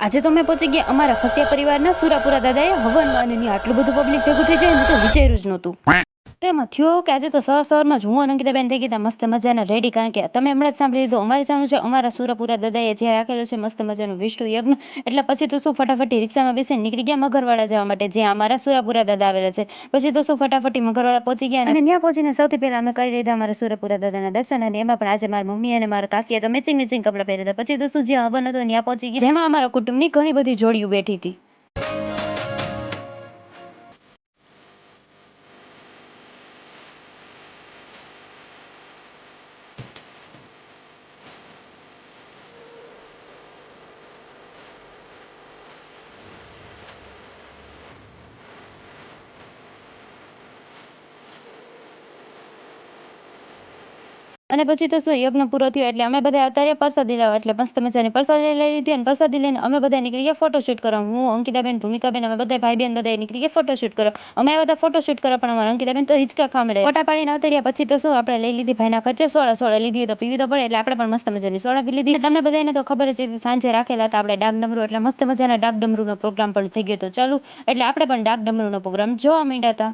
આજે તો અમે પહોંચી ગયા અમારા ખસિયા પરિવારના સુરાપુરા દાદાએ હવનમાં અને આટલું બધું પબ્લિક ભેગું થઈ જાય તો વિચાર્યું જ નહોતું. તો એમાં થયો કે આજે તો સવારમાં જ હું અને અંકિતાબેન થઈ ગયા મસ્ત મજાના રેડી, કારણ કે તમે હમણાં જ સાંભળી લીધું અમારે ચાલુ છે અમારા સુરાપુરા દાદાએ જે રાખેલું છે મસ્ત મજાનું વિષ્ણુ યજ્ઞ. એટલે પછી તો શું ફટાફટી રિક્ષામાં બેસીને નીકળી ગયા મગરવાડા જવા માટે, જ્યાં અમારા સુરાપુરા દાદા આવેલા છે. પછી તો શું ફટાફટી મગરવાડા પહોંચી ગયા અને ત્યાં પહોંચીને સૌથી પહેલા અમે કરી લીધા અમારા સુરાપુરા દાદાના દર્શન. અને એમાં પણ આજે મારી મમ્મી અને મારા કાકીએ તો મેચિંગ કપડાં પહેર્યા હતા. પછી તો શું જ્યાં હવન હતો ત્યાં પહોંચી ગયા, જેમાં અમારા કુટુંબની ઘણી બધી જોડીઓ બેઠી હતી. અને પછી તો શું યજ્ઞ પૂરો થયો એટલે અમે બધા અત્યારે પ્રસાદી લેવા, એટલે મસ્ત મજાની પ્રસાદી લઈ લીધી અને પ્રસાદી લઈને અમે બધા નીકળી ગયા ફોટોશૂટ કરવા. હું, અંકિતાબેન, ભૂમિકાબેન, અમે બધા ભાઈ બહેન બધા નીકળી ગયા ફોટોશૂટ કરવા. અમે બધા ફોટોશૂટ કરવા પણ અમારા અંકિતાબેન તો હિંચકા ખામડે ફોટા પાડીને આવતા રહ્યા. પછી તો શું આપણે લઈ લીધી ભાઈના ખર્ચે સોડા લીધી તો પીવી તો પડે, એટલે આપણે પણ મસ્ત મજાની સોડા પી લીધી. તમને બધાને તો ખબર જ છે સાંજે રાખેલા હતા આપણે ડાક ડમરૂ, એટલે મસ્ત મજાના ડાક ડમરૂનો પ્રોગ્રામ પણ થઈ ગયો હતો ચાલુ. એટલે આપણે પણ ડાક ડમરૂનો પ્રોગ્રામ જોવા માંડ્યા હતા.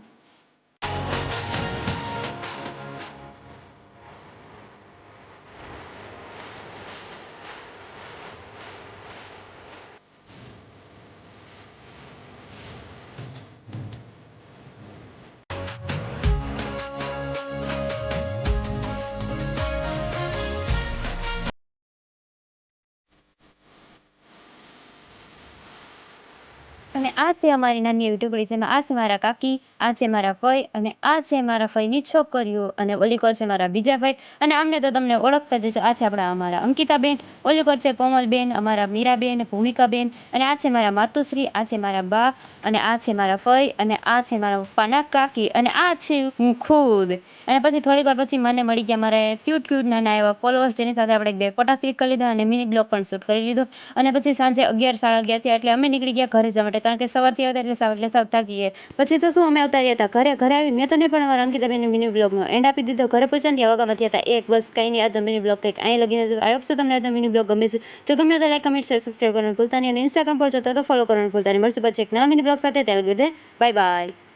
અને આ છે અમારી નાની એવી ટુકડી છે. આ છે મારા કાકી, આ છે મારા ફઈ, અને આ છે મારા ફઈની છોકરીઓ, અને ઓલી કોર છે મારા બીજા ભાઈ. અને આમને તો તમને ઓળખતા જ છે. આ છે અમારા અંકિતાબેન, ઓલી કોર છે કોમલબેન, અમારા મીરાબેન, ભૂમિકાબેન, અને આ છે મારા માતુશ્રી, આ છે મારા બા, અને આ છે મારા ફઈ, અને આ છે મારા પપ્પાના કાકી, અને આ છે હું ખુદ. અને પછી થોડીક વાર પછી મને મળી ગયા મારા ક્યુટ નાના એવા ફોલોઅર્સ, જેની સાથે આપણે 2 ફોટા ક્લિક કરી લીધા અને મિની બ્લોગ પણ શૂટ કરી લીધો. અને પછી સાંજે 11 સાડા 11 થયા એટલે અમે નીકળી ગયા ઘરે જવા માટે, કારણ કે સવારથી આવતા એટલે સાવ થાકી ગયા. પછી તો શું અમે આવતા રહ્યા હતા ઘરે આવી મેં તો નહીં, પણ અમારા અંકિતાબેન મિની બ્લોગનો એન્ડ આપી દીધો. ઘરે પહોંચ્યા ને વાગામાં થયા હતા એક. બસ કંઈ નહીં, આજનો મિની બ્લોગ કંઈક અહીં લગીને આઈ હોપ તમને આજનો મિની બ્લોગ ગમે છે. જો ગમે તો લાઈક, કમેન્ટ, શેર, સબસ્ક્રાઈબ કરવાનું ભૂલતા નહીં, અને ઇન્સ્ટાગ્રામ પર જો તો ફોલો કરવાનું ભૂલતા નહીં. મળશું પછી એક નવા મિની બ્લોગ સાથે. ત્યાં લગી બાય બાય.